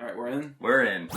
Alright, we're in? We're in.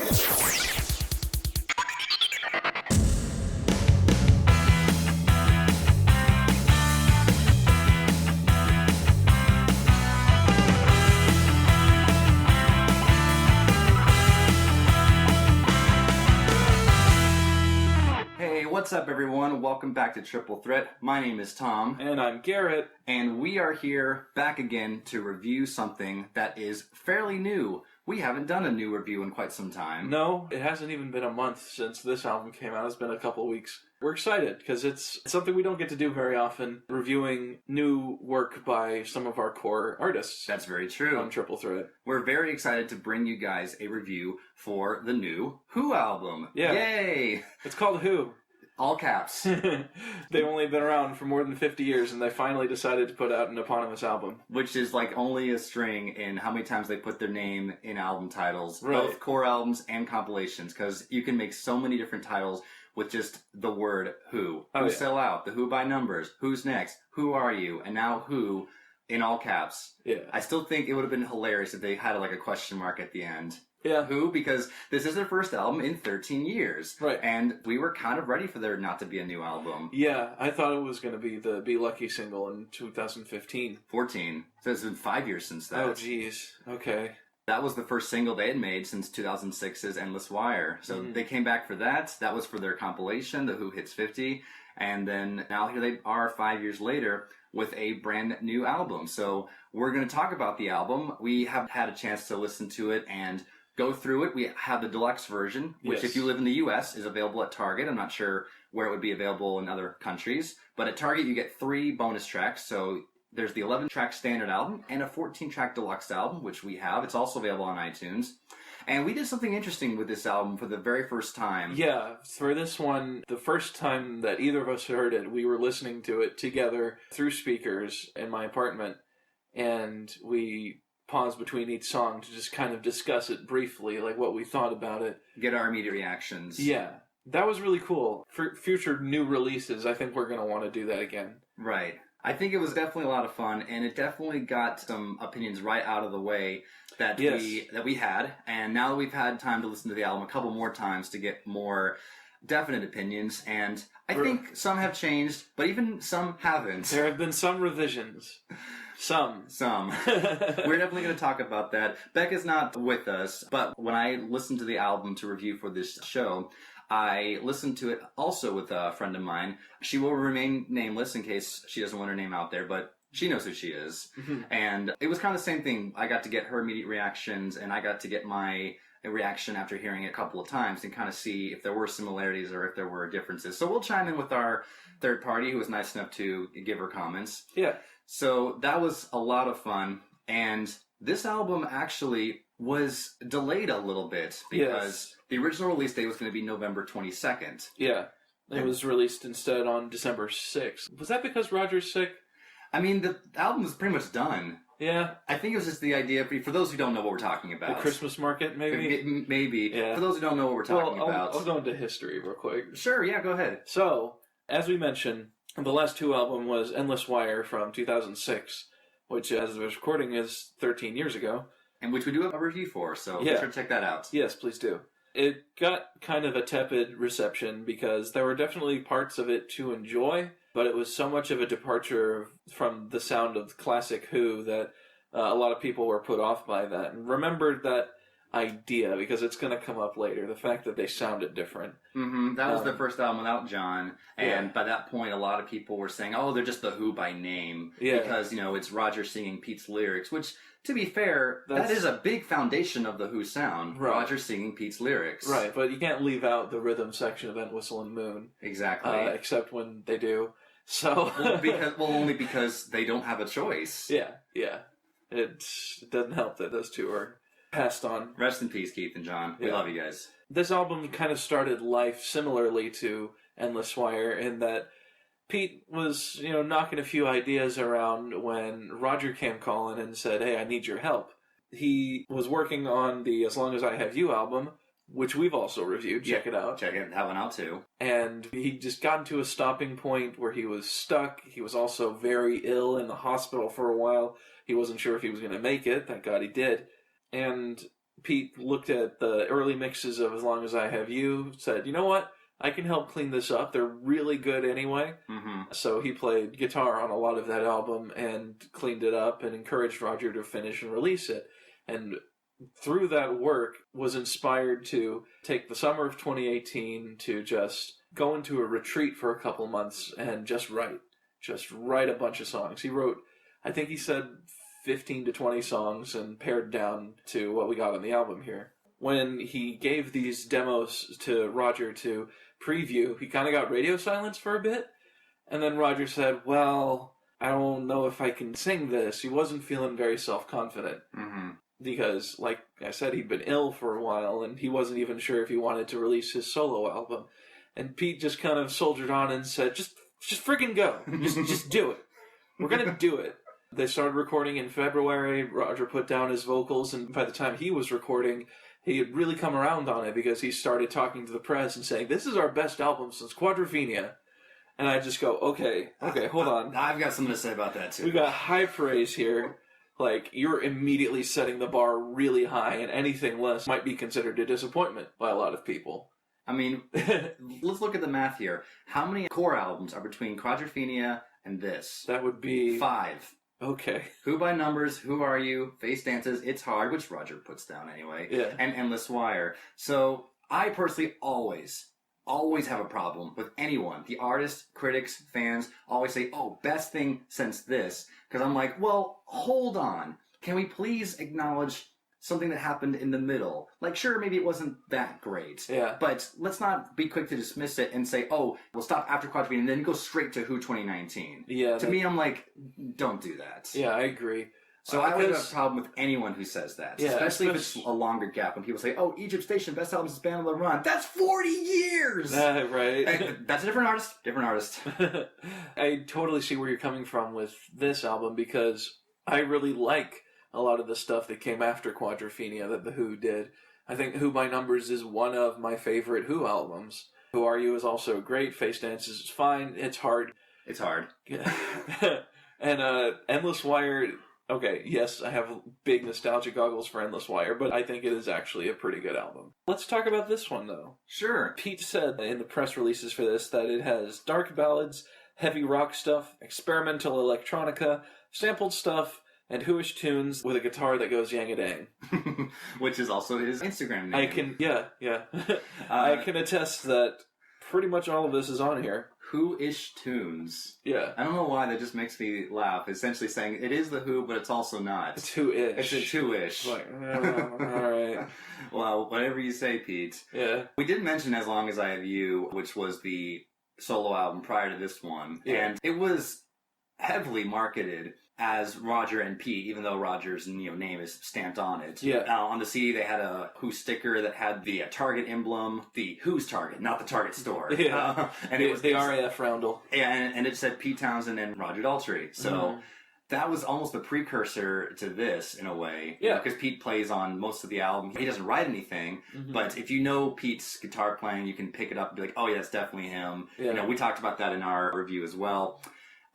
Hey, what's up everyone? Welcome back to Triple Threat. My name is Tom. And I'm Garrett. And we are here back again to review something that is fairly new. We haven't done a new review in quite some time. No, it hasn't even been a month since this album came out. It's been a couple of weeks. We're excited because it's something we don't get to do very often, reviewing new work by some of our core artists. That's very true. On Triple Threat. We're very excited to bring you guys a review for the new Who album. Yeah. Yay! It's called Who. All caps. They've only been around for more than 50 years, and they finally decided to put out an eponymous album. Which is like only a string in how many times they put their name in album titles. Right. Both core albums and compilations, because you can make so many different titles with just the word Who. Who Sell Out, the Who by Numbers, Who's Next, Who Are You, and now Who in all caps. Yeah. I still think it would have been hilarious if they had like a question mark at the end. Yeah. Who, because this is their first album in 13 years. Right. And we were kind of ready for there not to be a new album. Yeah, I thought it was going to be the Be Lucky single in 2015. 14. So it's been 5 years since that. Oh, geez. Okay. That was the first single they had made since 2006's Endless Wire. So they came back for that. That was for their compilation, The Who Hits 50. And then now here they are 5 years later with a brand new album. So we're going to talk about the album. We have had a chance to listen to it and go through it. We have the deluxe version, which if you live in the U.S. is available at Target. I'm not sure where it would be available in other countries. But at Target you get 3 bonus tracks. So there's the 11-track standard album and a 14-track deluxe album, which we have. It's also available on iTunes. And we did something interesting with this album for the very first time. Yeah, for this one, the first time that either of us heard it, we were listening to it together through speakers in my apartment. And we paused between each song to just kind of discuss it briefly, like what we thought about it. Get our immediate reactions. Yeah, that was really cool. For future new releases, I think we're going to want to do that again. Right. I think it was definitely a lot of fun, and it definitely got some opinions right out of the way that we had. And now that we've had time to listen to the album a couple more times to get more definite opinions, and I think some have changed, but even some haven't. There have been some revisions. Some. We're definitely going to talk about that. Becca's not with us, but when I listened to the album to review for this show, I listened to it also with a friend of mine. She will remain nameless in case she doesn't want her name out there, but she knows who she is. Mm-hmm. And it was kind of the same thing. I got to get her immediate reactions, and I got to get my reaction after hearing it a couple of times and kind of see if there were similarities or if there were differences. So we'll chime in with our third party who was nice enough to give her comments. Yeah. So that was a lot of fun, and this album actually was delayed a little bit because the original release date was going to be November 22nd. Yeah, it was released instead on December 6th. Was that because Roger's sick? I mean, the album was pretty much done. Yeah. I think it was just the idea, for those who don't know what we're talking about. The Christmas market, maybe? Maybe. Yeah. For those who don't know what we're talking about. I'll go into history real quick. Sure, yeah, go ahead. So, as we mentioned, the last Who album was Endless Wire from 2006, which, as of this recording, is 13 years ago. And which we do have a review for, so be sure to check that out. Yes, please do. It got kind of a tepid reception because there were definitely parts of it to enjoy, but it was so much of a departure from the sound of classic Who that a lot of people were put off by that and remembered that idea because it's going to come up later, the fact that they sounded different. Mm-hmm. That was the first album without John, and by that point a lot of people were saying, oh, they're just the Who by name, because, it's Roger singing Pete's lyrics, which, to be fair, that is a big foundation of the Who sound, Roger singing Pete's lyrics. Right, but you can't leave out the rhythm section of End Whistle and Moon. Exactly. Except when they do. So only because they don't have a choice. Yeah. It doesn't help that those two are passed on. Rest in peace, Keith and John. We love you guys. This album kind of started life similarly to Endless Wire in that Pete was, knocking a few ideas around when Roger came calling and said, hey, I need your help. He was working on the As Long As I Have You album, which we've also reviewed. Check it out. Check that one out too. And he just got into a stopping point where he was stuck. He was also very ill in the hospital for a while. He wasn't sure if he was going to make it. Thank God he did. And Pete looked at the early mixes of As Long As I Have You, said, you know what? I can help clean this up. They're really good anyway. Mm-hmm. So he played guitar on a lot of that album and cleaned it up and encouraged Roger to finish and release it. And through that work was inspired to take the summer of 2018 to just go into a retreat for a couple months and just write a bunch of songs. He wrote, I think he said 15 to 20 songs and pared down to what we got on the album here. When he gave these demos to Roger to preview, he kind of got radio silence for a bit. And then Roger said, well, I don't know if I can sing this. He wasn't feeling very self-confident. Mm-hmm. Because, like I said, he'd been ill for a while, and he wasn't even sure if he wanted to release his solo album. And Pete just kind of soldiered on and said, just friggin' go. Just do it. We're gonna do it. They started recording in February. Roger put down his vocals, and by the time he was recording, he had really come around on it because he started talking to the press and saying, this is our best album since Quadrophenia. And I just go, okay, hold on. I've got something to say about that, too. We got high praise here. Like, you're immediately setting the bar really high, and anything less might be considered a disappointment by a lot of people. I mean, let's look at the math here. How many core albums are between Quadrophenia and this? That would be 5. Okay. Who by Numbers, Who Are You, Face Dances, It's Hard, which Roger puts down anyway, yeah. and Endless Wire. So I personally always have a problem with anyone. The artists, critics, fans always say, oh, best thing since this. Because I'm like, well, hold on. Can we please acknowledge something that happened in the middle? Like, sure, maybe it wasn't that great. Yeah. But let's not be quick to dismiss it and say, oh, we'll stop after Quadrophenia and then go straight to Who 2019. Yeah. To me, I'm like, don't do that. Yeah, I agree. So I would have a problem with anyone who says that. Yeah, especially if it's a longer gap. When people say, oh, Egypt Station, best album since Band on the Run. That's 40 years! Right. That's a different artist. I totally see where you're coming from with this album because I really like a lot of the stuff that came after Quadrophenia that The Who did. I think Who by Numbers is one of my favorite Who albums. Who Are You is also great. Face Dances is fine. It's hard. It's hard. And Endless Wire... Okay, yes, I have big nostalgia goggles for Endless Wire, but I think it is actually a pretty good album. Let's talk about this one, though. Sure. Pete said in the press releases for this that it has dark ballads, heavy rock stuff, experimental electronica, sampled stuff, and Who-ish tunes with a guitar that goes yang-a-dang. Which is also his Instagram name. Yeah. I can attest that pretty much all of this is on here. Who-ish tunes. Yeah. I don't know why, that just makes me laugh. Essentially saying it is the Who, but it's also not. It's Who-ish. It's a Who-ish. Like, alright. Well, whatever you say, Pete. Yeah. We did mention As Long As I Have You, which was the solo album prior to this one. Yeah. And it was heavily marketed as Roger and Pete, even though Roger's name is stamped on it. Yeah. On the CD, they had a Who sticker that had the Target emblem, the Who's Target, not the Target store. Yeah. And it was the RAF roundel. Yeah, and it said Pete Townsend and Roger Daltrey. So that was almost the precursor to this in a way. Yeah. Because Pete plays on most of the album. He doesn't write anything, but if you know Pete's guitar playing, you can pick it up and be like, oh yeah, that's definitely him. Yeah. We talked about that in our review as well.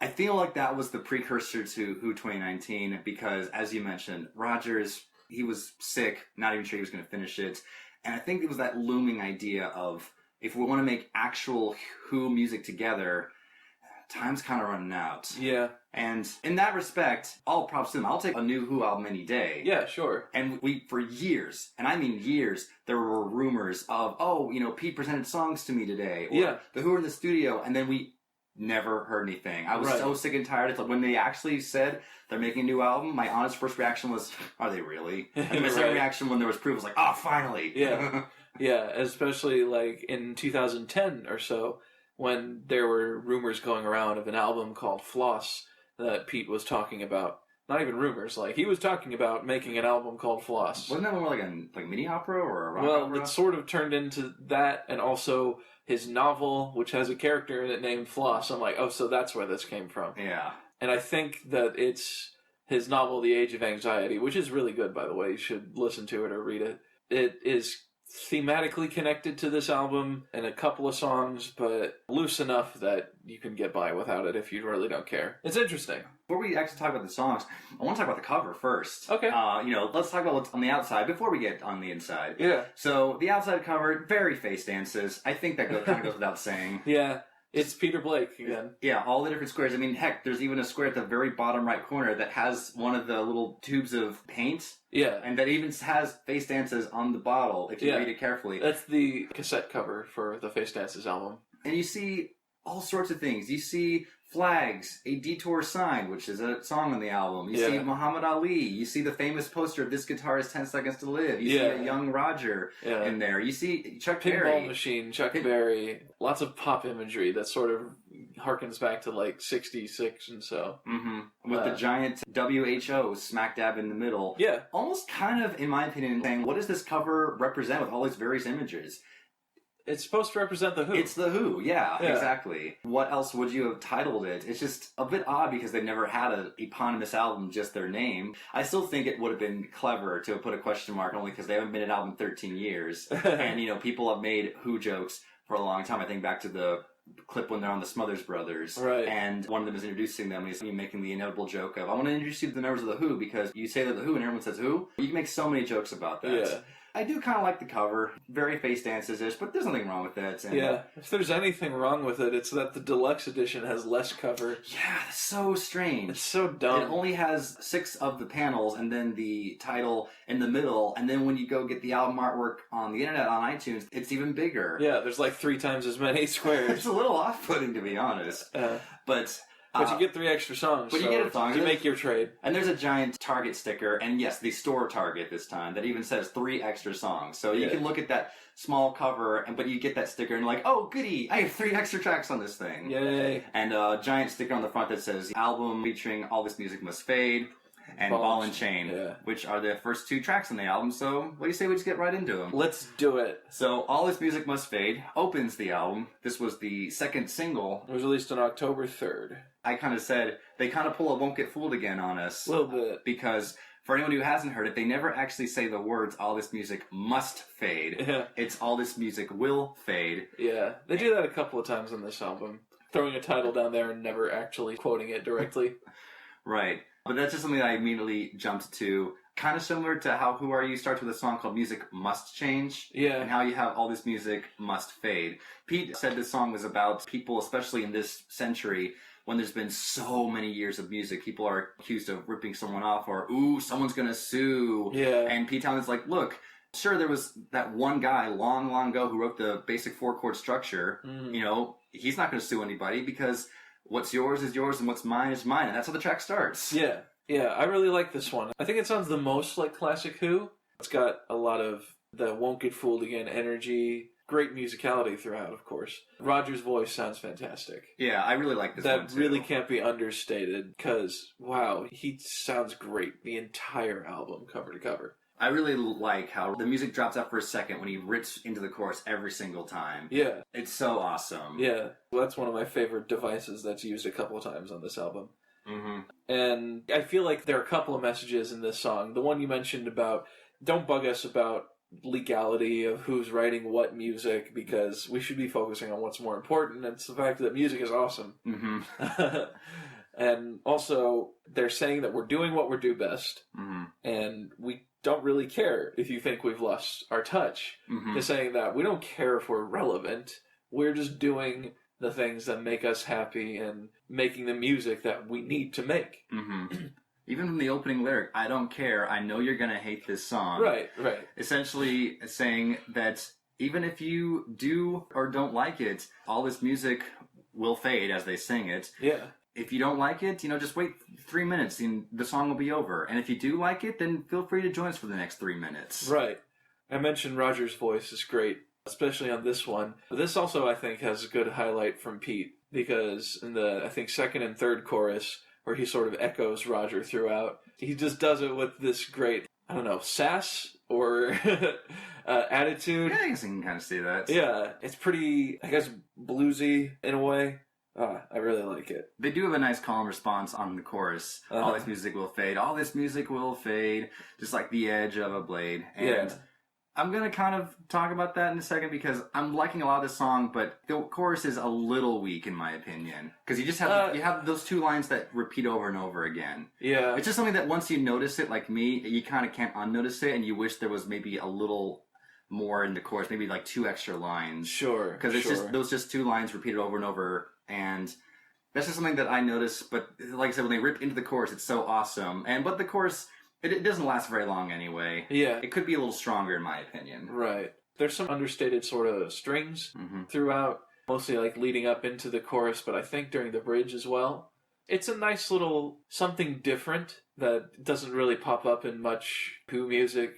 I feel like that was the precursor to Who 2019 because, as you mentioned, he was sick, not even sure he was going to finish it. And I think it was that looming idea of, if we want to make actual Who music together, time's kind of running out. Yeah. And in that respect, all props to them. I'll take a new Who album any day. Yeah, sure. And for years, and I mean years, there were rumors of, Pete presented songs to me today. Or the Who are in the studio, and then we never heard anything. I was so sick and tired. It's like when they actually said they're making a new album, my honest first reaction was, are they really? And my second reaction when there was proof was like, oh, finally. Yeah. Yeah, especially like in 2010 or so, when there were rumors going around of an album called Floss that Pete was talking about. Not even rumors, like he was talking about making an album called Floss. Wasn't that more like a mini opera or a rock opera? Well, it sort of turned into that, and also his novel, which has a character in it named Floss. I'm like, oh, so that's where this came from. Yeah. And I think that it's his novel, The Age of Anxiety, which is really good, by the way. You should listen to it or read it. It is thematically connected to this album in a couple of songs, but loose enough that you can get by without it if you really don't care. It's interesting. Before we actually talk about the songs, I want to talk about the cover first. Okay. Let's talk about what's on the outside before we get on the inside. Yeah. So the outside cover, very face dances. I think that kind of goes without saying. Yeah. It's Peter Blake again. Yeah, all the different squares. I mean, heck, there's even a square at the very bottom right corner that has one of the little tubes of paint. Yeah. And that even has face dances on the bottle, if you read it carefully. That's the cassette cover for the Face Dances album. And you see all sorts of things. You see flags, a detour sign, which is a song on the album. You see Muhammad Ali. You see the famous poster of This Guitar Has 10 Seconds to Live. You see a young Roger in there. You see Chuck Berry. Pinball machine, Chuck Berry. Lots of pop imagery that sort of harkens back to like 66 and so. Mm-hmm. With the giant WHO smack dab in the middle. Yeah. Almost kind of, in my opinion, saying, what does this cover represent with all these various images? It's supposed to represent The Who. It's The Who, yeah, exactly. What else would you have titled it? It's just a bit odd because they've never had an eponymous album, just their name. I still think it would have been clever to have put a question mark only because they haven't made an album in 13 years. And, people have made Who jokes for a long time. I think back to the clip when they're on the Smothers Brothers. Right. And one of them is introducing them, and he's making the inevitable joke of, I want to introduce you to the members of The Who because you say that The Who and everyone says Who. You can make so many jokes about that. Yeah. I do kind of like the cover. Very face dances-ish, but there's nothing wrong with it. And if there's anything wrong with it, it's that the deluxe edition has less cover. Yeah, that's so strange. It's so dumb. It only has 6 of the panels and then the title in the middle, and then when you go get the album artwork on the internet on iTunes, it's even bigger. Yeah, there's like 3 times as many squares. It's a little off-putting, to be honest. But you get 3 extra songs. But you get a song. You make your trade. And there's a giant Target sticker, and yes, the store Target this time, that even says 3 extra songs. So you can look at that small cover, but you get that sticker, and you're like, oh, goody, I have 3 extra tracks on this thing. Yay. And a giant sticker on the front that says, album featuring All This Music Must Fade, and Ball and Chain, which are the first 2 tracks on the album. So what do you say we just get right into them? Let's do it. So All This Music Must Fade opens the album. This was the second single. It was released on October 3rd. I kind of said, they kind of pull a Won't Get Fooled Again on us. A little bit. Because for anyone who hasn't heard it, they never actually say the words, all this music must fade. Yeah. It's all this music will fade. Yeah. They do that a couple of times on this album. Throwing a title down there and never actually quoting it directly. Right. But that's just something that I immediately jumped to. Kind of similar to how Who Are You starts with a song called Music Must Change. Yeah. And how you have all this music must fade. Pete said this song was about people, especially in this century, when there's been so many years of music, people are accused of ripping someone off or, ooh, someone's gonna sue. Yeah. And Pete Townsend's like, look, sure, there was that one guy long, long ago who wrote the basic 4-chord structure. He's not gonna sue anybody because what's yours is yours and what's mine is mine. And that's how the track starts. Yeah. Yeah, I really like this one. I think it sounds the most like classic Who. It's got a lot of the Won't Get Fooled Again energy. Great musicality throughout, of course. Roger's voice sounds fantastic. Yeah, I really like this one, That too. really can't be understated, because, wow, he sounds great the entire album, cover to cover. I really like how the music drops out for a second when he rips into the chorus every single time. Yeah. It's so awesome. Yeah, that's one of my favorite devices that's used a couple of times on this album. Mm-hmm. And I feel like there are a couple of messages in this song. The one you mentioned about, don't bug us about legality of who's writing what music, because we should be focusing on what's more important. It's the fact that music is awesome. Mm-hmm. And also, they're saying that we're doing what we do best, and we don't really care if you think we've lost our touch. They're saying that we don't care if we're relevant. We're just doing the things that make us happy and making the music that we need to make. Even from the opening lyric, I don't care, I know you're going to hate this song. Right. Essentially saying that even if you do or don't like it, all this music will fade as they sing it. Yeah. If you don't like it, just wait 3 minutes and the song will be over. And if you do like it, then feel free to join us for the next 3 minutes. Right. I mentioned Roger's voice is great, especially on this one. But this also, I think, has a good highlight from Pete, because in the, I think, second and third chorus, where he sort of echoes Roger throughout, he just does it with this great, I don't know, sass or attitude. Yeah, I guess I can kind of see that. Yeah, it's pretty, I guess, bluesy in a way. I really like it. They do have a nice calm response on the chorus. All this music will fade. All this music will fade. Just like the edge of a blade. And I'm going to kind of talk about that in a second because I'm liking a lot of the song, but the chorus is a little weak in my opinion. Because you just have, you have those two lines that repeat over and over again. Yeah. It's just something that once you notice it, like me, you kind of can't unnotice it and you wish there was maybe a little more in the chorus, maybe like 2 extra lines. Sure. Because it's just 2 lines repeated over and over, and that's just something that I noticed. But like I said, when they rip into the chorus, it's so awesome. But the chorus, it doesn't last very long anyway. Yeah. It could be a little stronger in my opinion. Right. There's some understated sort of strings throughout, mostly like leading up into the chorus, but I think during the bridge as well. It's a nice little something different that doesn't really pop up in much Who music.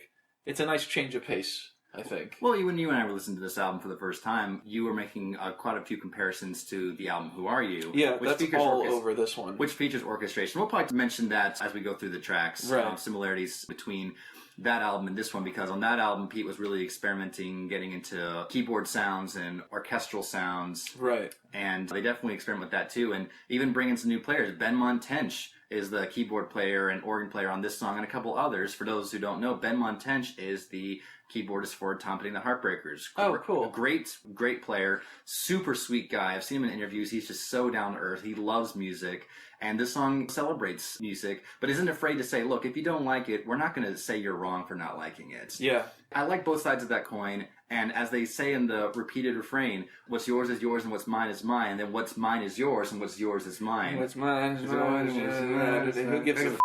It's a nice change of pace, I think. Well, when you and I were listening to this album for the first time, you were making quite a few comparisons to the album Who Are You? Yeah, that's all over this one. Which features orchestration. We'll probably mention that as we go through the tracks. Right. Similarities between that album and this one, because on that album, Pete was really experimenting, getting into keyboard sounds and orchestral sounds. Right. And they definitely experiment with that too, and even bring in some new players. Ben Montench is the keyboard player and organ player on this song, and a couple others. For those who don't know, Ben Montench is the keyboardist for Tom Petty and the Heartbreakers. Oh, cool. Great player. Super sweet guy. I've seen him in interviews. He's just so down to earth. He loves music. And this song celebrates music, but isn't afraid to say, look, if you don't like it, we're not going to say you're wrong for not liking it. Yeah. I like both sides of that coin. And as they say in the repeated refrain, what's yours is yours and what's mine is mine. And then what's mine is yours and what's yours is mine. What's mine is mine. Who gives a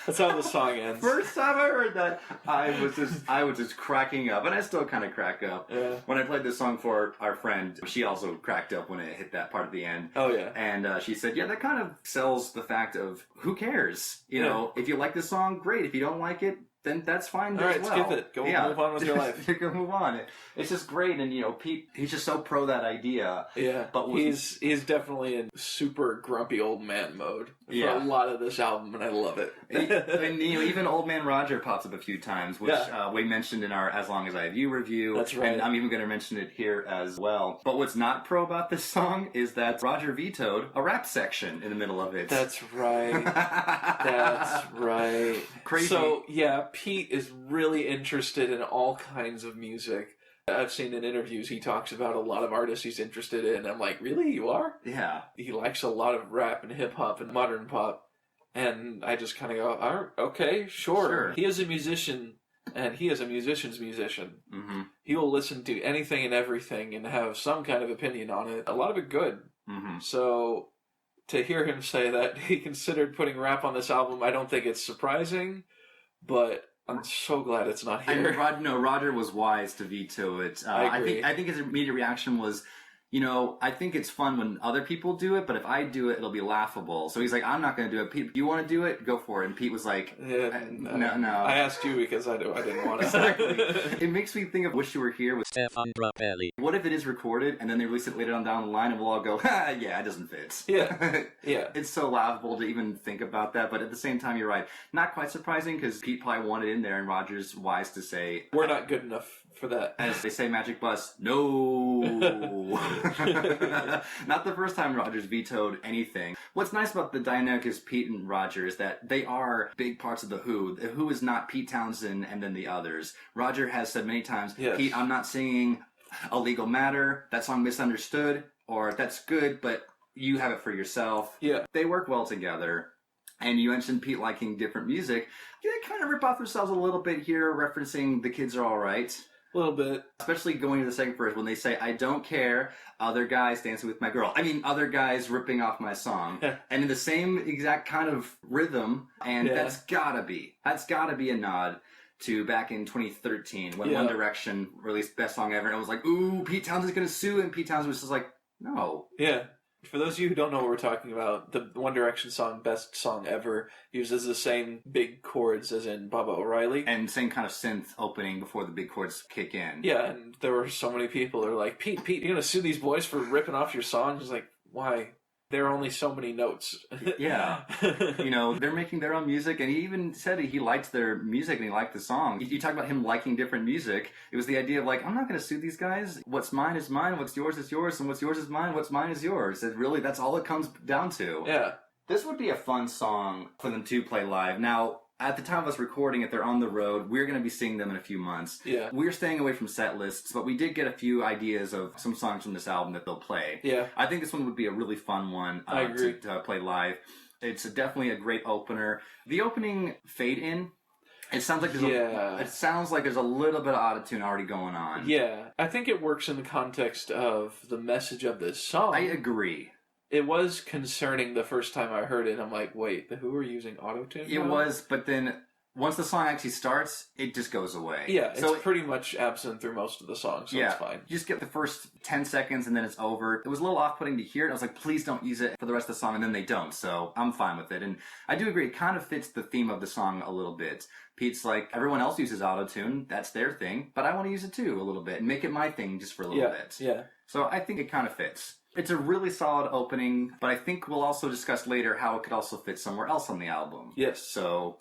That's how the song ends. First time I heard that, I was just cracking up, and I still kind of crack up. Yeah. When I played this song for our friend, she also cracked up when it hit that part at the end. Oh yeah. And she said, "Yeah, that kind of sells the fact of who cares? You know, if you like this song, great. If you don't like it, then that's fine. All right, as well. skip it. Go move on with your life. Go move on. It's just great, and Pete, he's just so pro that idea. Yeah, but he's definitely in super grumpy old man mode for a lot of this album, and I love it. And even Old Man Roger pops up a few times, which we mentioned in our As Long as I Have You review. That's right. And I'm even going to mention it here as well. But what's not pro about this song is that Roger vetoed a rap section in the middle of it. That's right. That's right. Crazy. So yeah, Pete is really interested in all kinds of music. I've seen in interviews he talks about a lot of artists he's interested in. I'm like, really? You are? Yeah. He likes a lot of rap and hip hop and modern pop. And I just kind of go, okay, sure. He is a musician, and he is a musician's musician. Mm-hmm. He will listen to anything and everything and have some kind of opinion on it. A lot of it good. Mm-hmm. So to hear him say that he considered putting rap on this album, I don't think it's surprising, but I'm so glad it's not here. And Roger was wise to veto it. I agree. I think his immediate reaction was, I think it's fun when other people do it, but if I do it, it'll be laughable. So he's like, I'm not going to do it. Pete, you want to do it? Go for it. And Pete was like, no. I asked you because I didn't want to. Exactly. It makes me think of Wish You Were Here with Stefan Grappelli. What if it is recorded and then they release it later on down the line and we'll all go, yeah, it doesn't fit. Yeah. Yeah. It's so laughable to even think about that, but at the same time, you're right. Not quite surprising because Pete probably wanted in there and Roger's wise to say, we're not good enough for that. As they say, Magic Bus, no. Not the first time Roger's vetoed anything. What's nice about the dynamic is Pete and Roger is that they are big parts of the Who. The Who is not Pete Townsend and then the others. Roger has said many times, Pete, I'm not singing A Legal Matter, that song misunderstood, or that's good, but you have it for yourself. Yeah. They work well together. And you mentioned Pete liking different music. They kind of rip off themselves a little bit here, referencing The Kids Are Alright. A little bit. Especially going to the second verse when they say, I don't care, other guys dancing with my girl. I mean, other guys ripping off my song. And in the same exact kind of rhythm, and that's gotta be a nod to back in 2013 when One Direction released Best Song Ever, and it was like, ooh, Pete Townsend's gonna sue, and Pete Townsend was just like, no. Yeah. For those of you who don't know what we're talking about, the One Direction song, Best Song Ever, uses the same big chords as in Baba O'Reilly. And same kind of synth opening before the big chords kick in. Yeah, and there were so many people that were like, Pete, you're going to sue these boys for ripping off your song? He's like, why? There are only so many notes. Yeah. They're making their own music, and he even said he liked their music and he liked the song. You talk about him liking different music. It was the idea of like, I'm not going to sue these guys. What's mine is mine, what's yours is yours, and what's yours is mine, what's mine is yours. And really, that's all it comes down to. Yeah. This would be a fun song for them to play live. Now, at the time of us recording, if they're on the road, we're going to be seeing them in a few months. Yeah. We're staying away from set lists, but we did get a few ideas of some songs from this album that they'll play. Yeah. I think this one would be a really fun one I agree. to play live. It's definitely a great opener. The opening fade in, it sounds like there's a little bit of autotune already going on. Yeah. I think it works in the context of the message of this song. I agree. It was concerning the first time I heard it. I'm like, wait, the Who are using autotune? It was, but then once the song actually starts, it just goes away. Yeah, so it's pretty much absent through most of the song, so it's fine. You just get the first 10 seconds and then it's over. It was a little off-putting to hear it. I was like, please don't use it for the rest of the song, and then they don't, so I'm fine with it. And I do agree, it kind of fits the theme of the song a little bit. Pete's like, everyone else uses autotune, that's their thing, but I want to use it too a little bit and make it my thing just for a little bit. Yeah. So I think it kind of fits. It's a really solid opening, but I think we'll also discuss later how it could also fit somewhere else on the album. Yes. So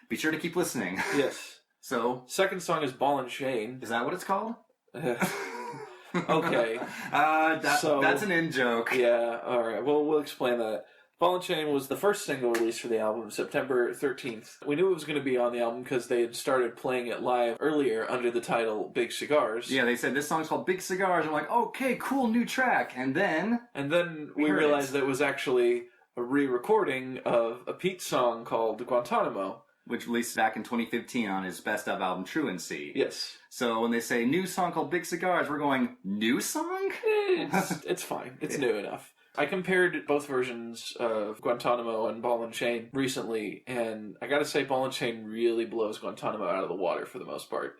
be sure to keep listening. Yes. So second song is Ball and Chain. Is that what it's called? Okay. That's an in-joke. Yeah, alright. Well, we'll explain that. Ball and Chain was the first single released for the album, September 13th. We knew it was going to be on the album because they had started playing it live earlier under the title Big Cigars. Yeah, they said this song's called Big Cigars. I'm like, okay, cool, new track. And then we realized that it was actually a re-recording of a Pete song called Guantanamo. Which released back in 2015 on his best of album, Truancy. Yes. So when they say new song called Big Cigars, we're going, new song? It's fine. It's new enough. I compared both versions of Guantanamo and Ball and Chain recently, and I gotta say Ball and Chain really blows Guantanamo out of the water for the most part.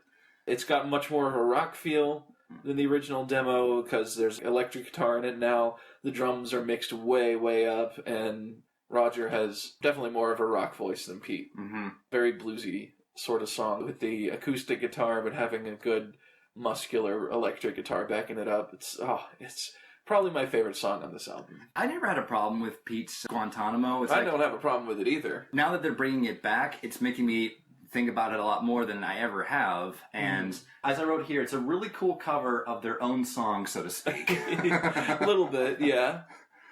It's got much more of a rock feel than the original demo because there's electric guitar in it now. The drums are mixed way, way up, and Roger has definitely more of a rock voice than Pete. Mm-hmm. Very bluesy sort of song with the acoustic guitar, but having a good muscular electric guitar backing it up. It's probably my favorite song on this album. I never had a problem with Pete's Guantanamo. I don't have a problem with it either. Now that they're bringing it back, it's making me think about it a lot more than I ever have. And as I wrote here, it's a really cool cover of their own song, so to speak. A little bit, yeah.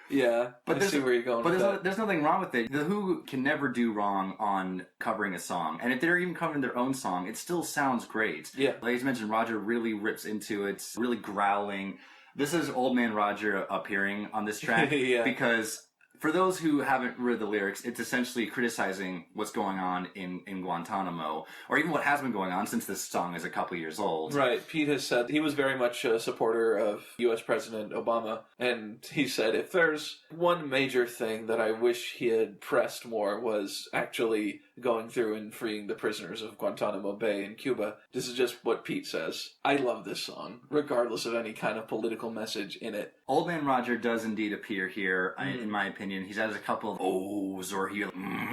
Yeah, but I see where you're going with that. There's nothing wrong with it. The Who can never do wrong on covering a song. And if they're even covering their own song, it still sounds great. Yeah. Like you mentioned, Roger really rips into it, really growling. This is Old Man Roger appearing on this track because for those who haven't read the lyrics, it's essentially criticizing what's going on in Guantanamo, or even what has been going on since this song is a couple years old. Right. Pete has said he was very much a supporter of U.S. President Obama, and he said if there's one major thing that I wish he had pressed more was actually going through and freeing the prisoners of Guantanamo Bay in Cuba. This is just what Pete says. I love this song, regardless of any kind of political message in it. Old Man Roger does indeed appear here, in my opinion. He has a couple of ohs, or he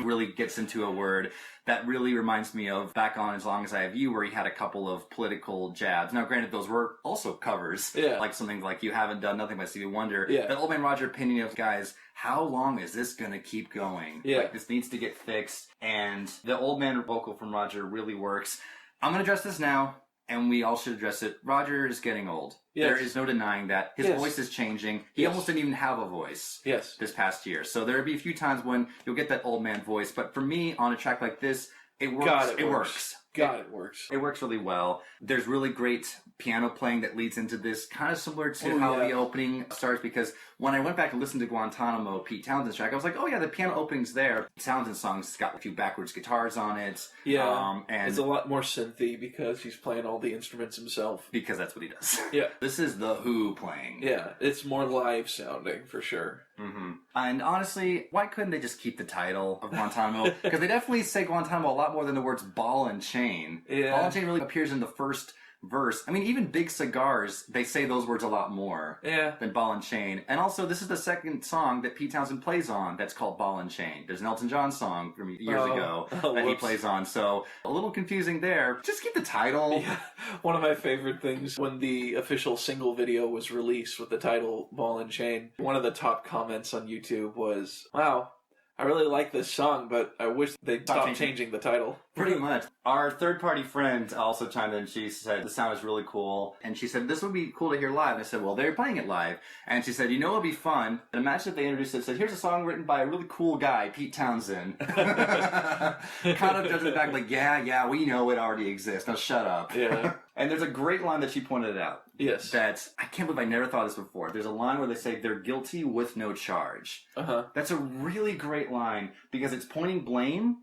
really gets into a word that really reminds me of back on As Long As I Have You, where he had a couple of political jabs. Now, granted, those were also covers, like something like You Haven't Done Nothing by Stevie Wonder. Yeah. But Old Man Roger opinion of, guys, how long is this going to keep going? Yeah. Like, this needs to get fixed, and the Old Man vocal from Roger really works. I'm going to address this now, and we all should address it. Roger is getting old. Yes. There is no denying that. His voice is changing. He almost didn't even have a voice this past year. So there'll be a few times when you'll get that old man voice. But for me, on a track like this, it works. It works. It works. It works really well. There's really great piano playing that leads into this, kind of similar to how the opening starts, because when I went back and listened to Guantanamo, Pete Townshend's track, I was like, oh yeah, the piano opening's there. Townshend's song's got a few backwards guitars on it. Yeah, and it's a lot more synthy because he's playing all the instruments himself. Because that's what he does. Yeah. This is The Who playing. Yeah, it's more live sounding, for sure. Mm-hmm. And honestly, why couldn't they just keep the title of Guantanamo? Because they definitely say Guantanamo a lot more than the words ball and chain. Yeah. Ball and chain really appears in the first verse. I mean, even Big Cigars, they say those words a lot more than ball and chain. And also, this is the second song that Pete Townsend plays on that's called Ball and Chain. There's an Elton John song from years ago that he plays on. So, a little confusing there. Just keep the title. Yeah. One of my favorite things, when the official single video was released with the title Ball and Chain, one of the top comments on YouTube was, wow, I really like this song, but I wish they'd stop changing the title. Pretty much. Our third-party friend also chimed in. She said, the sound is really cool. And she said, this would be cool to hear live. And I said, well, they're playing it live. And she said, you know what would be fun? And imagine if they introduced it and said, here's a song written by a really cool guy, Pete Townsend. Kind of judging it back like, yeah, we know it already exists. Now shut up. Yeah. And there's a great line that she pointed out. Yes. That, I can't believe I never thought of this before. There's a line where they say, they're guilty with no charge. Uh-huh. That's a really great line because it's pointing blame,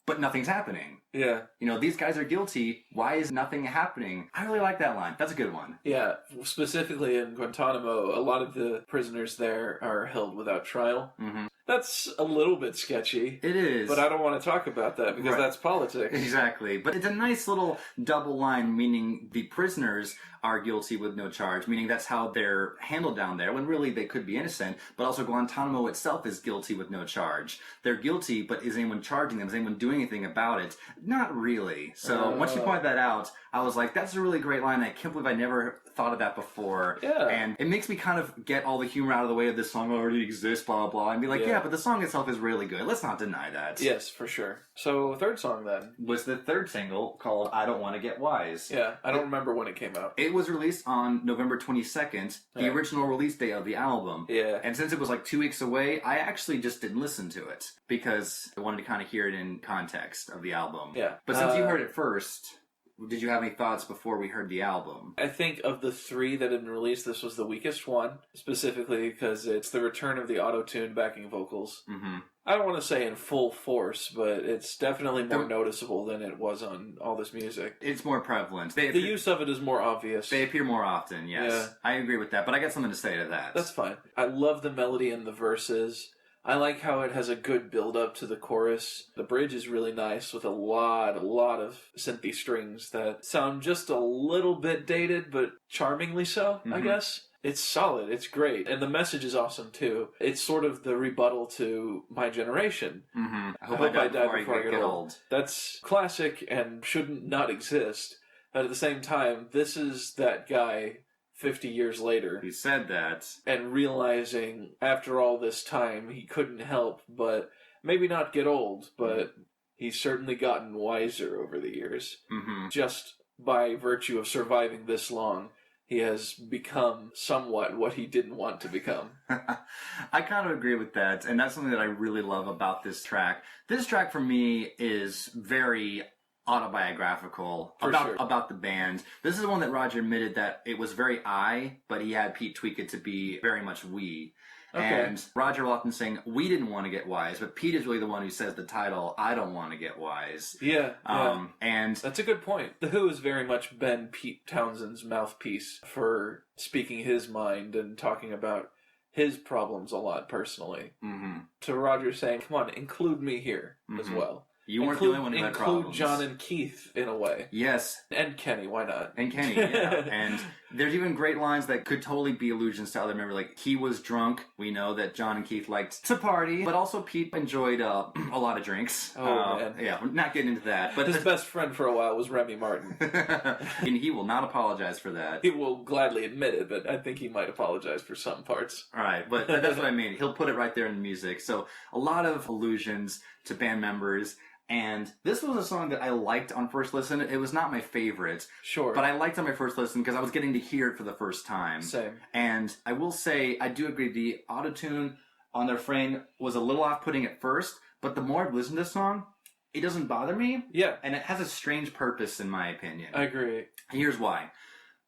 but nothing's happening. Yeah. You know, these guys are guilty. Why is nothing happening? I really like that line. That's a good one. Yeah. Specifically in Guantanamo, a lot of the prisoners there are held without trial. Mm-hmm. That's a little bit sketchy. It is. But I don't want to talk about that because that's politics. Exactly. But it's a nice little double line, meaning the prisoners are guilty with no charge, meaning that's how they're handled down there, when really they could be innocent. But also Guantanamo itself is guilty with no charge. They're guilty, but is anyone charging them? Is anyone doing anything about it? Not really. So once you point that out, I was like, that's a really great line. I can't believe I never thought of that before. Yeah. And it makes me kind of get all the humor out of the way of this song already exists, blah, blah, blah, and be like, yeah, but the song itself is really good. Let's not deny that. Yes, for sure. So, third song then. Was the third single called I Don't Want to Get Wise. Yeah, I don't remember when it came out. It was released on November 22nd, the original release day of the album. Yeah. And since it was like 2 weeks away, I actually just didn't listen to it because I wanted to kind of hear it in context of the album. Yeah. But since you heard it first, did you have any thoughts before we heard the album? I think of the three that had been released, this was the weakest one, specifically because it's the return of the auto-tune backing vocals. Mm-hmm. I don't want to say in full force, but it's definitely more noticeable than it was on all this music. It's more prevalent. The use of it is more obvious. They appear more often, yes. Yeah. I agree with that, but I got something to say to that. That's fine. I love the melody and the verses. I like how it has a good build-up to the chorus. The bridge is really nice with a lot of synthy strings that sound just a little bit dated, but charmingly so, I guess. It's solid. It's great. And the message is awesome, too. It's sort of the rebuttal to My Generation. Mm-hmm. I hope I die before I get old. That's classic and shouldn't not exist. But at the same time, this is that guy 50 years later. He said that. And realizing after all this time he couldn't help but maybe not get old, but he's certainly gotten wiser over the years. Mm-hmm. Just by virtue of surviving this long, he has become somewhat what he didn't want to become. I kind of agree with that, and that's something that I really love about this track. This track for me is very autobiographical about the band. This is the one that Roger admitted that it was very I, but he had Pete tweak it to be very much we. Okay. And Roger will often saying, we didn't want to get wise, but Pete is really the one who says the title, I don't want to get wise. Yeah. And that's a good point. The Who has very much been Pete Townshend's mouthpiece for speaking his mind and talking about his problems a lot personally. Mm-hmm. To Roger saying, come on, include me here as well. You weren't the only one who had problems. Include John and Keith, in a way. Yes. And Kenny, why not? And Kenny, yeah. And there's even great lines that could totally be allusions to other members. Like, he was drunk. We know that John and Keith liked to party. But also Pete enjoyed a lot of drinks. Oh, man. Yeah, we're not getting into that. But his best friend for a while was Remy Martin. And he will not apologize for that. He will gladly admit it, but I think he might apologize for some parts. All right, but that's what I mean. He'll put it right there in the music. So a lot of allusions to band members. And this was a song that I liked on first listen. It was not my favorite. Sure. But I liked it on my first listen because I was getting to hear it for the first time. Same. And I will say, I do agree, the autotune on their frame was a little off-putting at first, but the more I've listened to this song, it doesn't bother me. Yeah. And it has a strange purpose, in my opinion. I agree. Here's why.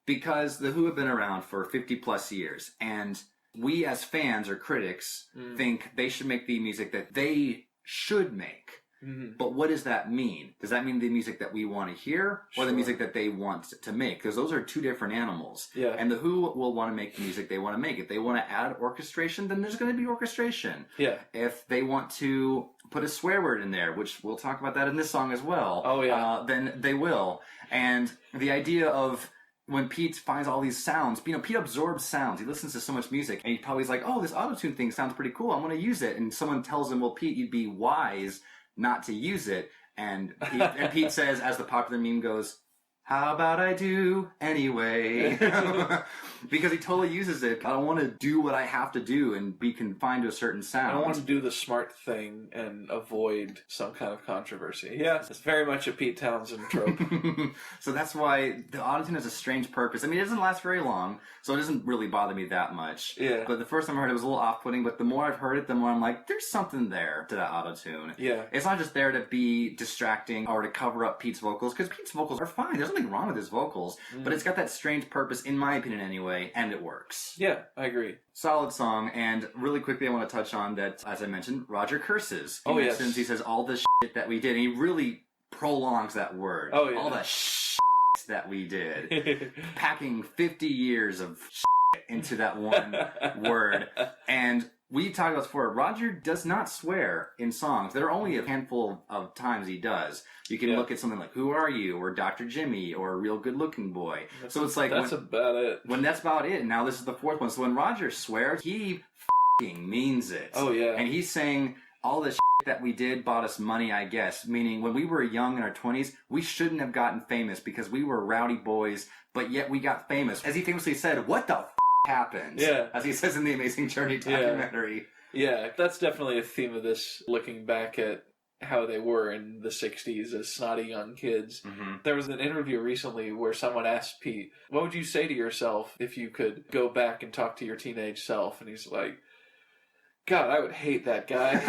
Because the Who have been around for 50 plus years, and we as fans or critics think they should make the music that they should make. Mm-hmm. But what does that mean? Does that mean the music that we want to hear or the music that they want to make? Because those are two different animals. Yeah. And the Who will want to make the music they want to make. If they want to add orchestration, then there's going to be orchestration. Yeah. If they want to put a swear word in there, which we'll talk about that in this song as well, then they will. And the idea of when Pete finds all these sounds, Pete absorbs sounds. He listens to so much music, and he probably's like, oh, this auto-tune thing sounds pretty cool. I'm going to use it. And someone tells him, well, Pete, you'd be wise not to use it. And Pete says, as the popular meme goes, How about I do anyway? Because he totally uses it. I don't want to do what I have to do and be confined to a certain sound. I don't want to do the smart thing and avoid some kind of controversy. Yeah, it's very much a Pete Townsend trope. So that's why the autotune has a strange purpose. I mean, it doesn't last very long, so it doesn't really bother me that much. Yeah. But the first time I heard it, it was a little off-putting, but the more I've heard it, the more I'm like, there's something there to that autotune. Yeah. It's not just there to be distracting or to cover up Pete's vocals, because Pete's vocals are fine. There's nothing wrong with his vocals, but it's got that strange purpose, in my opinion anyway, and it works. Yeah, I agree. Solid song, and really quickly I want to touch on that, as I mentioned, Roger curses. Oh, yes. He says all the shit that we did, and he really prolongs that word. Oh, yeah. All the shit that we did. Packing 50 years of shit into that one word. And we talked about this before, Roger does not swear in songs. There are only a handful of times he does. You can look at something like Who Are You? Or Dr. Jimmy, or Real Good Looking Boy. So it's like that's about it. When that's about it, now this is the fourth one. So when Roger swears, he f***ing means it. Oh, yeah. And he's saying, all the shit that we did bought us money, I guess. Meaning, when we were young in our 20s, we shouldn't have gotten famous because we were rowdy boys, but yet we got famous. As he famously said, what the f*** happened? Yeah. As he says in the Amazing Journey documentary. Yeah, that's definitely a theme of this, looking back at how they were in the 60s as snotty young kids. Mm-hmm. There was an interview recently where someone asked Pete, what would you say to yourself if you could go back and talk to your teenage self? And he's like, God, I would hate that guy.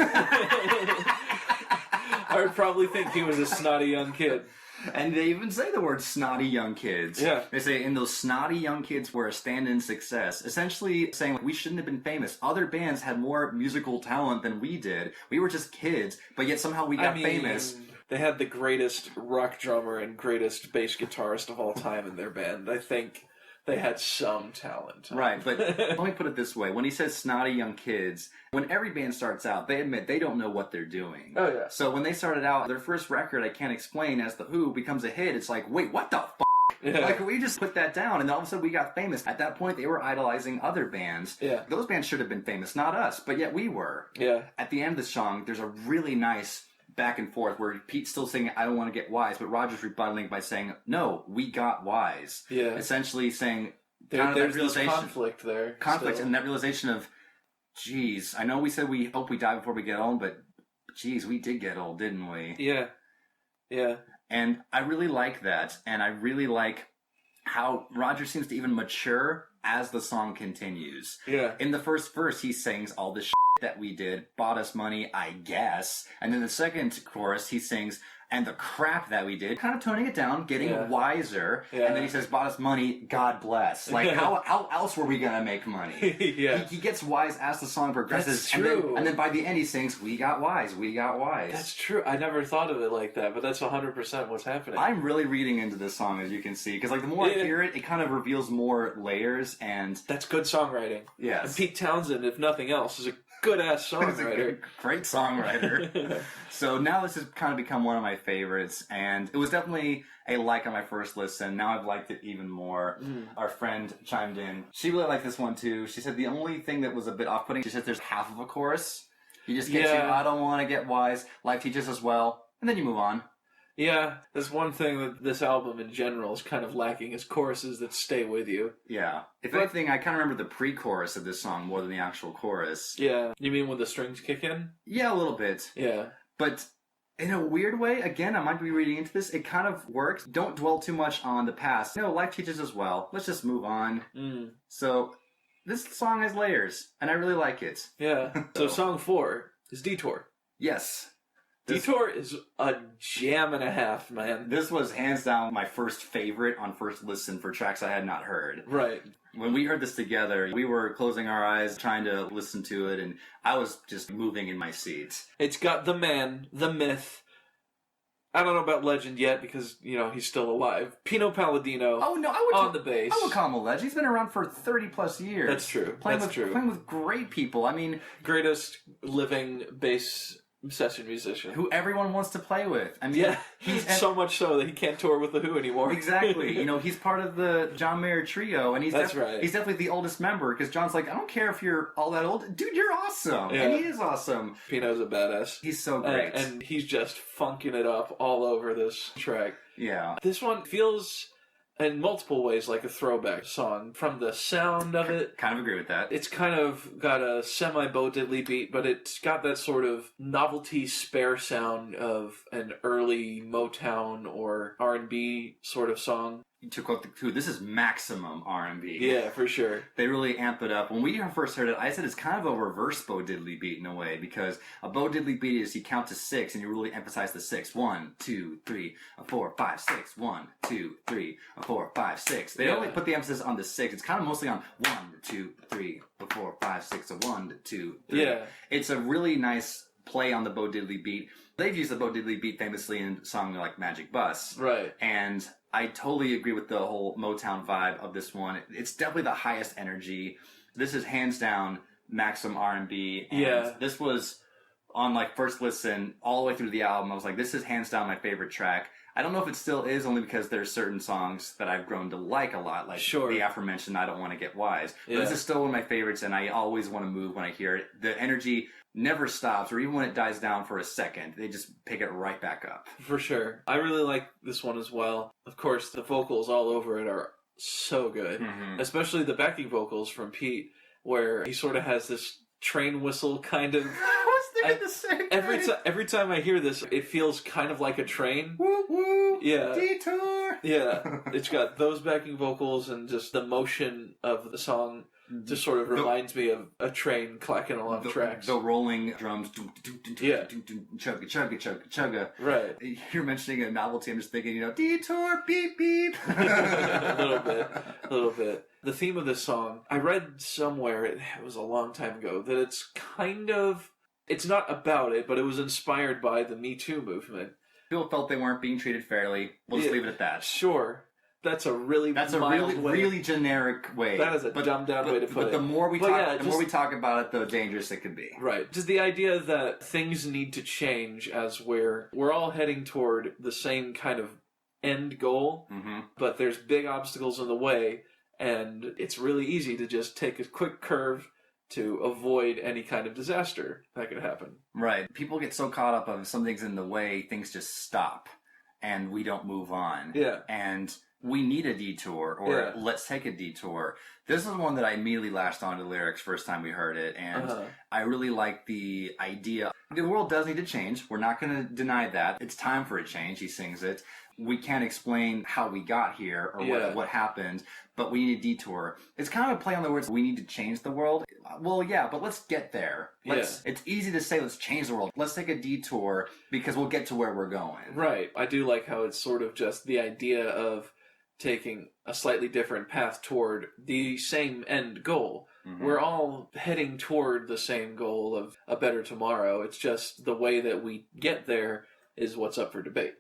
I would probably think he was a snotty young kid. And they even say the word snotty young kids. Yeah. They say, and those snotty young kids were a stand-in success. Essentially saying, like, we shouldn't have been famous. Other bands had more musical talent than we did. We were just kids, but yet somehow we got famous. They had the greatest rock drummer and greatest bass guitarist of all time in their band. I think they had some talent. Right, but let me put it this way. When he says snotty young kids, when every band starts out, they admit they don't know what they're doing. Oh, yeah. So when they started out, their first record, I Can't Explain, as The Who, becomes a hit, it's like, wait, what the f***? Yeah. Like, we just put that down, and all of a sudden we got famous. At that point, they were idolizing other bands. Yeah. Those bands should have been famous, not us, but yet we were. Yeah. At the end of the song, there's a really nice back and forth where Pete's still saying, I don't want to get wise, but Roger's rebuttaling by saying, no, we got wise. Yeah. Essentially saying, there's this conflict there. Conflict, and that realization of, geez, I know we said we hope we die before we get old, but geez, we did get old, didn't we? Yeah. Yeah. And I really like that, and I really like how Roger seems to even mature as the song continues. Yeah. In the first verse, he sings all the shit that we did, bought us money, I guess. And then the second chorus, he sings, and the crap that we did, kind of toning it down, getting wiser. Yeah. And then he says, bought us money, God bless. Like, how else were we going to make money? Yeah. He gets wise as the song progresses. That's true. And then by the end, he sings, we got wise, we got wise. That's true. I never thought of it like that, but that's 100% what's happening. I'm really reading into this song, as you can see, because like the more I hear it, it kind of reveals more layers, and that's good songwriting. Yes. And Pete Townsend, if nothing else, is a good-ass songwriter. Great songwriter. So now this has kind of become one of my favorites, and it was definitely a like on my first listen. Now I've liked it even more. Our friend chimed in. She really liked this one too. She said the only thing that was a bit off-putting, she said there's half of a chorus. You just get to, I don't want to get wise, life teaches us well, and then you move on. Yeah, there's one thing that this album in general is kind of lacking, is choruses that stay with you. Yeah. If anything, I kind of remember the pre-chorus of this song more than the actual chorus. Yeah. You mean when the strings kick in? Yeah, a little bit. Yeah. But in a weird way, again, I might be reading into this, it kind of works. Don't dwell too much on the past. Life teaches us well. Let's just move on. So, this song has layers, and I really like it. Yeah. So song 4 is Detour. Yes. Detour is a jam and a half, man. This was hands down my first favorite on first listen for tracks I had not heard. Right. When we heard this together, we were closing our eyes, trying to listen to it, and I was just moving in my seat. It's got the man, the myth. I don't know about legend yet because, he's still alive. Pino Palladino on the bass. I would call him a legend. He's been around for 30 plus years. That's true. Playing with great people. I mean, greatest living bass session musician who everyone wants to play with. I mean, yeah, he's so much so that he can't tour with the Who anymore. Exactly. He's part of the John Mayer trio, and he's right. He's definitely the oldest member, because John's like, I don't care if you're all that old, dude. You're awesome, and he is awesome. Pino's a badass. He's so great, and he's just funking it up all over this track. Yeah, this one feels in multiple ways like a throwback song. From the sound of it, kind of agree with that. It's kind of got a semi-Bo Diddley beat, but it's got that sort of novelty spare sound of an early Motown or R&B sort of song. To quote the Who, this is maximum R&B. Yeah, for sure. They really amp it up. When we first heard it, I said it's kind of a reverse Bo Diddley beat in a way, because a Bo Diddley beat is you count to 6 and you really emphasize the 6. 1, 2, 3, 4, 5, 6. 1, 2, 3, 4, 5, 6. They only put the emphasis on the 6. It's kind of mostly on 1, 2, 3, 4, 5, 6. 1, 2, 3. Yeah. It's a really nice play on the Bo Diddley beat. They've used the Bo Diddley beat famously in a song like Magic Bus. Right. And I totally agree with the whole Motown vibe of this one. It's definitely the highest energy. This is hands down maximum R&B. And this was on first listen all the way through the album. I was like, this is hands down my favorite track. I don't know if it still is, only because there's certain songs that I've grown to like a lot, like the aforementioned I Don't Want to Get Wise. But this is still one of my favorites, and I always want to move when I hear it. The energy never stops, or even when it dies down for a second, they just pick it right back up. For sure. I really like this one as well. Of course, the vocals all over it are so good, especially the backing vocals from Pete, where he sort of has this train whistle kind of... The same every time I hear this, it feels kind of like a train. Woo woo! Yeah. Detour! Yeah. It's got those backing vocals, and just the motion of the song just sort of reminds me of a train clacking along tracks. The rolling drums. Yeah. Chugga, chugga, chugga, chugga. Right. You're mentioning a novelty. I'm just thinking, detour, beep, beep. A little bit. The theme of this song, I read somewhere, it was a long time ago, that it's kind of... It's not about it, but it was inspired by the Me Too movement. People felt they weren't being treated fairly. We'll just leave it at that. Sure. That's a really really generic way. That is a dumbed down way to put it. But the more we talk about it, the dangerous it can be. Right. Just the idea that things need to change as we're all heading toward the same kind of end goal, but there's big obstacles in the way, and it's really easy to just take a quick curve to avoid any kind of disaster that could happen. Right. People get so caught up on something's in the way, things just stop, and we don't move on. Yeah. And we need a detour, or let's take a detour. This is one that I immediately latched onto the lyrics first time we heard it, and I really like the idea. The world does need to change. We're not going to deny that. It's time for a change. He sings it. We can't explain how we got here or what happened, but we need a detour. It's kind of a play on the words, we need to change the world. Well, yeah, but let's get there. It's easy to say, let's change the world. Let's take a detour because we'll get to where we're going. Right. I do like how it's sort of just the idea of taking a slightly different path toward the same end goal. We're all heading toward the same goal of a better tomorrow. It's just the way that we get there is what's up for debate.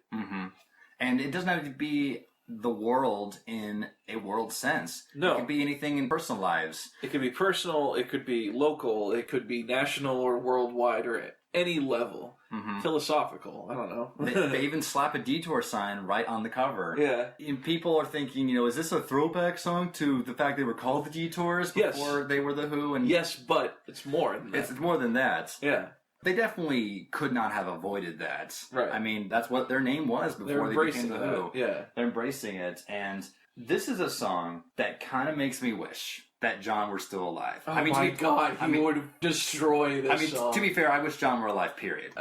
And it doesn't have to be the world in a world sense. No. It could be anything in personal lives. It could be personal, it could be local, it could be national or worldwide or at any level. Philosophical, I don't know. They even slap a detour sign right on the cover. Yeah. And people are thinking, is this a throwback song to the fact they were called the Detours before they were the Who? And yes, but it's more than that. It's more than that. Yeah. They definitely could not have avoided that. Right. I mean, that's what their name was before they became the Who. Yeah. They're embracing it. And this is a song that kind of makes me wish that John were still alive. Oh, my God. He would destroy this song. To be fair, I wish John were alive, period.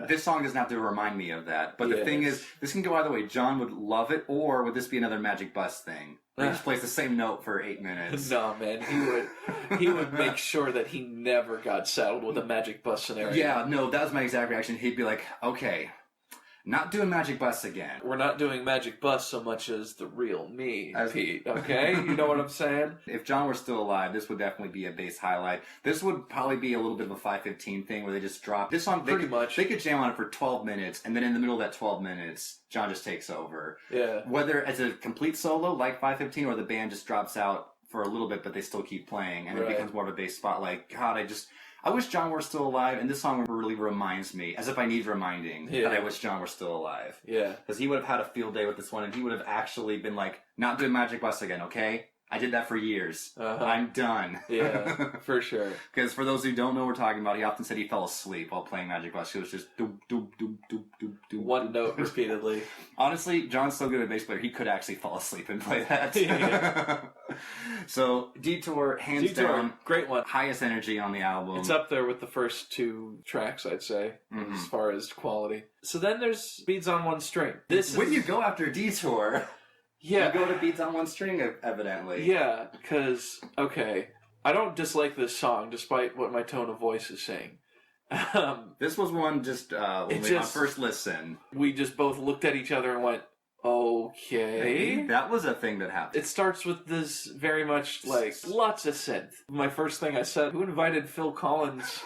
This song doesn't have to remind me of that. But the thing is, this can go either way. John would love it, or would this be another Magic Bus thing? He just plays the same note for 8 minutes. No, man. He would make sure that he never got saddled with a Magic Bus scenario. Yeah, no, that was my exact reaction. He'd be like, okay, not doing Magic Bus again. We're not doing Magic Bus so much as the real me, Pete, okay? You know what I'm saying? If John were still alive, this would definitely be a bass highlight. This would probably be a little bit of a 5:15 thing where they just drop this song. Pretty much. They could jam on it for 12 minutes, and then in the middle of that 12 minutes, John just takes over. Yeah. Whether as a complete solo, like 5:15, or the band just drops out for a little bit, but they still keep playing, and it becomes more of a bass spotlight. God, I wish John were still alive, and this song really reminds me, as if I need reminding, that I wish John were still alive. Yeah. Because he would have had a field day with this one, and he would have actually been like, not doing Magic Bus again, okay? I did that for years. I'm done. Yeah, for sure. Because for those who don't know what we're talking about, he often said he fell asleep while playing Magic Bus. It was just doop, doop, doop, doop, doop, doop. One note repeatedly. Honestly, John's so good at bass player, he could actually fall asleep and play that. So, Detour, hands down, great one. highest energy on the album. It's up there with the first 2 tracks, I'd say, as far as quality. So then there's Beads on One String. When you go after Detour... Yeah. You go to Beats on One String, evidently. Yeah, because, okay, I don't dislike this song, despite what my tone of voice is saying. This was one just, on first listen. We just both looked at each other and went, okay. That was a thing that happened. It starts with this very much, like, lots of synth. My first thing I said, who invited Phil Collins?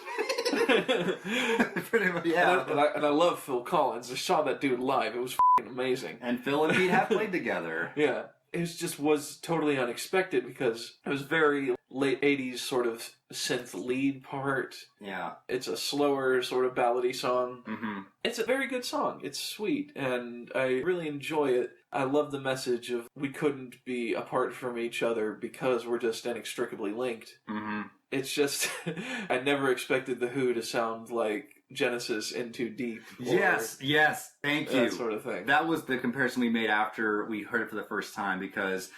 Pretty much, yeah. And I love Phil Collins. I saw that dude live. It was amazing. And Phil and Pete have played together. Yeah. It was totally unexpected because it was very late 80s sort of synth lead part. Yeah. It's a slower sort of ballady song. Mm-hmm. It's a very good song. It's sweet and I really enjoy it. I love the message of we couldn't be apart from each other because we're just inextricably linked. Mm-hmm. It's just, I never expected The Who to sound like Genesis In Too Deep. Yes, thank you. That sort of thing. That was the comparison we made after we heard it for the first time because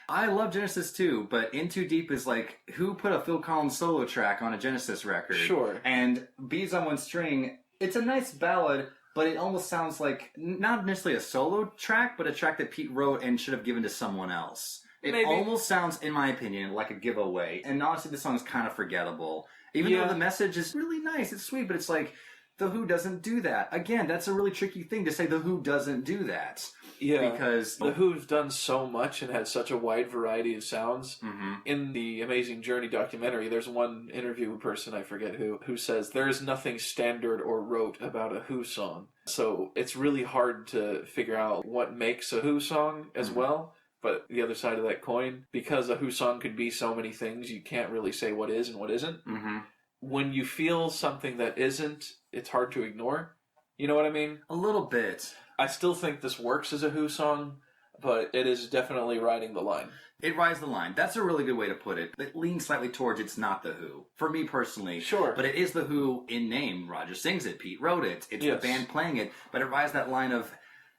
I love Genesis too, but In Too Deep is like, who put a Phil Collins solo track on a Genesis record? Sure. And Beads on One String, it's a nice ballad, but it almost sounds like, not necessarily a solo track, but a track that Pete wrote and should have given to someone else. It almost sounds, in my opinion, like a giveaway. And honestly, this song is kind of forgettable. Even though the message is really nice, it's sweet, but it's like, The Who doesn't do that. Again, that's a really tricky thing to say The Who doesn't do that. Yeah, because The Who've done so much and had such a wide variety of sounds. Mm-hmm. In the Amazing Journey documentary, there's one interview person, I forget who says, there is nothing standard or rote about a Who song. So it's really hard to figure out what makes a Who song as well. But the other side of that coin, because a Who song could be so many things, you can't really say what is and what isn't. Mm-hmm. When you feel something that isn't, it's hard to ignore. You know what I mean? A little bit. I still think this works as a Who song, but it is definitely riding the line. It rides the line. That's a really good way to put it. It leans slightly towards it's not The Who. For me personally. Sure. But it is The Who in name. Roger sings it. Pete wrote it. It's the band playing it. But it rides that line of,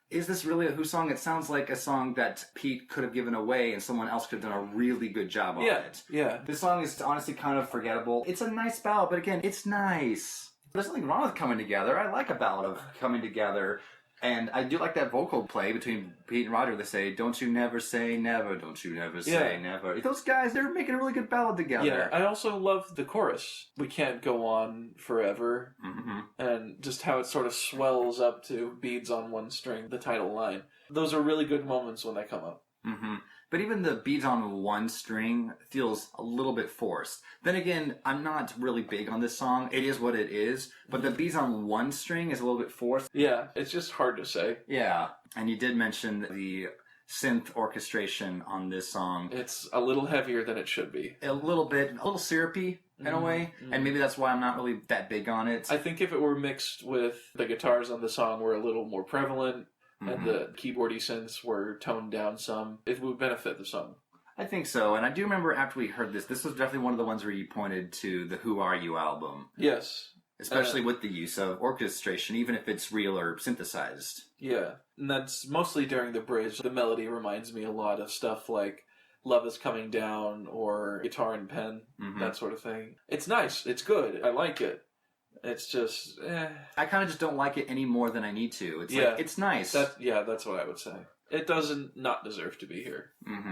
is this really a Who song? It sounds like a song that Pete could have given away and someone else could have done a really good job on it. Yeah. This song is honestly kind of forgettable. It's a nice ballad, but again, it's nice. There's nothing wrong with coming together. I like a ballad of coming together. And I do like that vocal play between Pete and Roger. They say, don't you never say never, don't you never say never. Those guys, they're making a really good ballad together. Yeah, I also love the chorus. We can't go on forever. Mm-hmm. And just how it sort of swells up to Beads on One String, the title line. Those are really good moments when they come up. Mm-hmm. But even the Beads on One String feels a little bit forced. Then again, I'm not really big on this song. It is what it is. But the Beads on One String is a little bit forced. Yeah, it's just hard to say. Yeah. And you did mention the synth orchestration on this song. It's a little heavier than it should be. A little bit, a little syrupy in a way. Mm-hmm. And maybe that's why I'm not really that big on it. I think if it were mixed with the guitars on the song were a little more prevalent, and the keyboardy synths were toned down some, it would benefit the song. I think so. And I do remember after we heard this was definitely one of the ones where you pointed to the Who Are You album. Yes. Especially with the use of orchestration, even if it's real or synthesized. Yeah. And that's mostly during the bridge. The melody reminds me a lot of stuff like Love Is Coming Down or Guitar and Pen, that sort of thing. It's nice. It's good. I like it. It's just, I kind of just don't like it any more than I need to. It's like, it's nice. That's what I would say. It doesn't not deserve to be here. Mm-hmm.